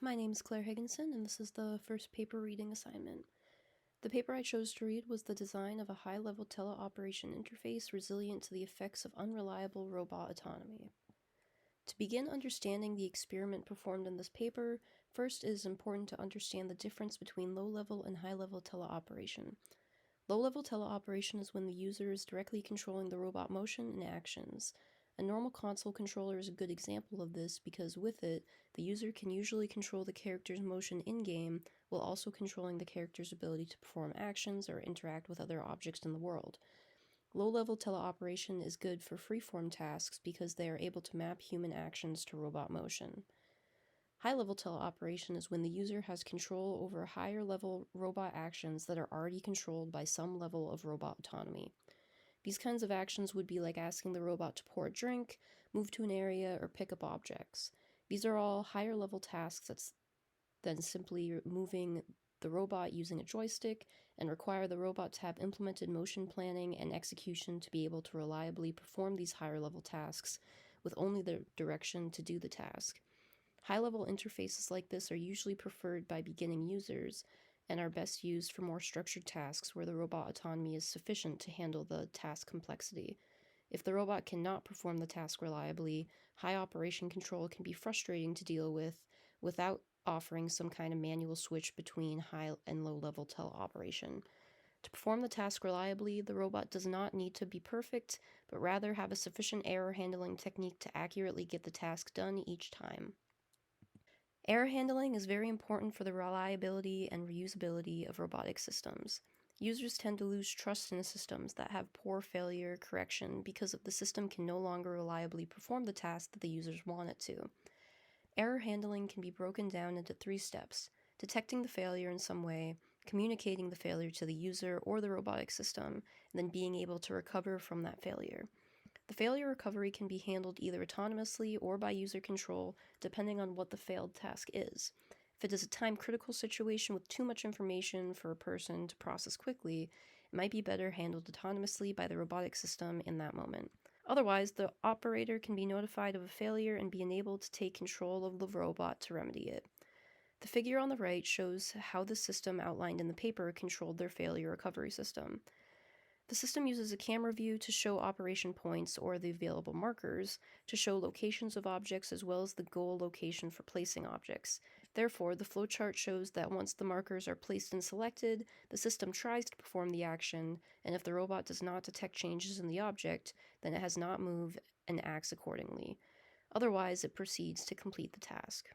my name is Claire Higginson, and this is the first paper reading assignment. The paper I chose to read was the design of a high-level teleoperation interface resilient to the effects of unreliable robot autonomy. To begin understanding the experiment performed in this paper, first it is important to understand the difference between low-level and high-level teleoperation. Low-level teleoperation is when the user is directly controlling the robot motion and actions. A normal console controller is a good example of this because with it, the user can usually control the character's motion in-game while also controlling the character's ability to perform actions or interact with other objects in the world. Low-level teleoperation is good for freeform tasks because they are able to map human actions to robot motion. High-level teleoperation is when the user has control over higher-level robot actions that are already controlled by some level of robot autonomy. These kinds of actions would be like asking the robot to pour a drink, move to an area, or pick up objects. These are all higher-level tasks than simply moving the robot using a joystick and require the robot to have implemented motion planning and execution to be able to reliably perform these higher-level tasks with only the direction to do the task. High-level interfaces like this are usually preferred by beginning users and are best used for more structured tasks where the robot autonomy is sufficient to handle the task complexity. If the robot cannot perform the task reliably, high operation control can be frustrating to deal with without offering some kind of manual switch between high and low-level teleoperation. To perform the task reliably, the robot does not need to be perfect, but rather have a sufficient error handling technique to accurately get the task done each time. Error handling is very important for the reliability and reusability of robotic systems. Users tend to lose trust in systems that have poor failure correction because the system can no longer reliably perform the task that the users want it to. Error handling can be broken down into 3 steps: detecting the failure in some way, communicating the failure to the user or the robotic system, and then being able to recover from that failure. The failure recovery can be handled either autonomously or by user control, depending on what the failed task is. If it is a time-critical situation with too much information for a person to process quickly, it might be better handled autonomously by the robotic system in that moment. Otherwise, the operator can be notified of a failure and be enabled to take control of the robot to remedy it. The figure on the right shows how the system outlined in the paper controlled their failure recovery system. The system uses a camera view to show operation points or the available markers, to show locations of objects as well as the goal location for placing objects. Therefore, the flowchart shows that once the markers are placed and selected, the system tries to perform the action, and if the robot does not detect changes in the object, then it has not moved and acts accordingly. Otherwise, it proceeds to complete the task.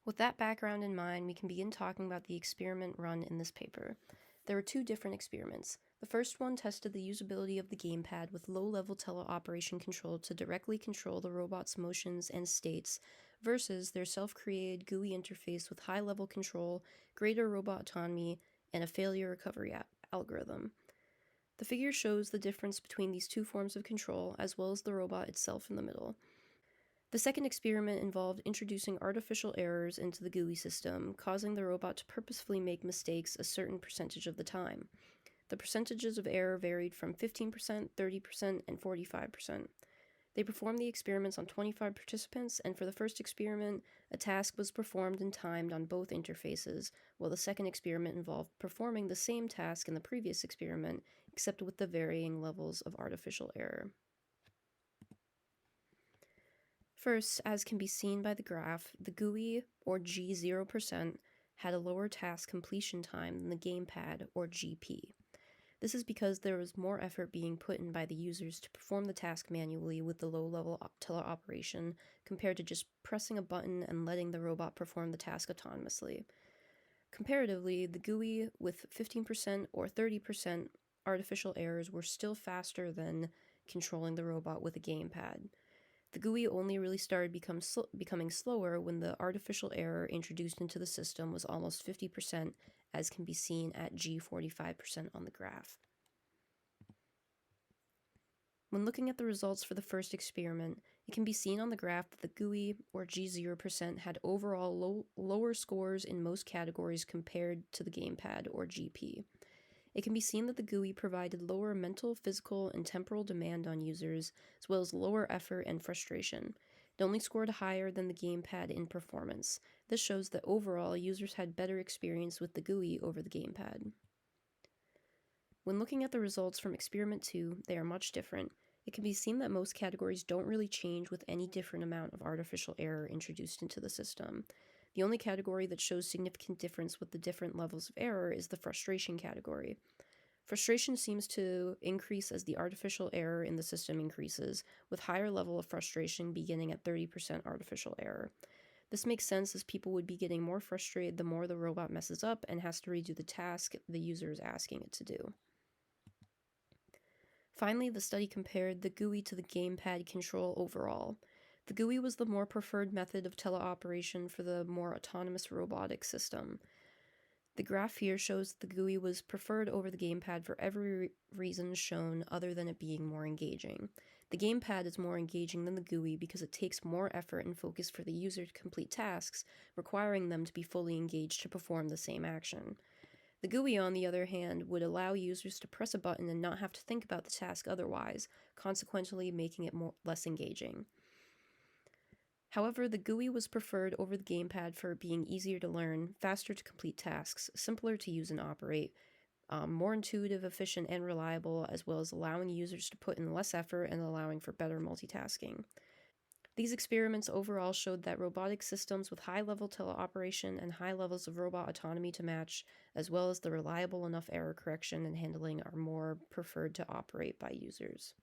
With that background in mind, we can begin talking about the experiment run in this paper. There were 2 different experiments. The first one tested the usability of the gamepad with low-level teleoperation control to directly control the robot's motions and states versus their self-created GUI interface with high-level control, greater robot autonomy, and a failure recovery algorithm. The figure shows the difference between these 2 forms of control, as well as the robot itself in the middle. The second experiment involved introducing artificial errors into the GUI system, causing the robot to purposefully make mistakes a certain percentage of the time. The percentages of error varied from 15%, 30%, and 45%. They performed the experiments on 25 participants, and for the first experiment, a task was performed and timed on both interfaces, while the second experiment involved performing the same task in the previous experiment, except with the varying levels of artificial error. First, as can be seen by the graph, the GUI, or G0%, had a lower task completion time than the gamepad, or GP. This is because there was more effort being put in by the users to perform the task manually with the low-level teleoperation compared to just pressing a button and letting the robot perform the task autonomously. Comparatively, the GUI with 15% or 30% artificial errors were still faster than controlling the robot with a gamepad. The GUI only really started becoming slower when the artificial error introduced into the system was almost 50%, as can be seen at G45% on the graph. When looking at the results for the first experiment, it can be seen on the graph that the GUI, or G0%, had overall lower scores in most categories compared to the gamepad, or GP. It can be seen that the GUI provided lower mental, physical, and temporal demand on users, as well as lower effort and frustration. It only scored higher than the gamepad in performance. This shows that overall, users had better experience with the GUI over the gamepad. When looking at the results from Experiment 2, they are much different. It can be seen that most categories don't really change with any different amount of artificial error introduced into the system. The only category that shows significant difference with the different levels of error is the frustration category. Frustration seems to increase as the artificial error in the system increases, with higher level of frustration beginning at 30% artificial error. This makes sense as people would be getting more frustrated the more the robot messes up and has to redo the task the user is asking it to do. Finally, the study compared the GUI to the gamepad control overall. The GUI was the more preferred method of teleoperation for the more autonomous robotic system. The graph here shows the GUI was preferred over the gamepad for every reason shown other than it being more engaging. The gamepad is more engaging than the GUI because it takes more effort and focus for the user to complete tasks, requiring them to be fully engaged to perform the same action. The GUI, on the other hand, would allow users to press a button and not have to think about the task otherwise, consequently making it less engaging. However, the GUI was preferred over the gamepad for being easier to learn, faster to complete tasks, simpler to use and operate, more intuitive, efficient, and reliable, as well as allowing users to put in less effort and allowing for better multitasking. These experiments overall showed that robotic systems with high-level teleoperation and high levels of robot autonomy to match, as well as the reliable enough error correction and handling, are more preferred to operate by users.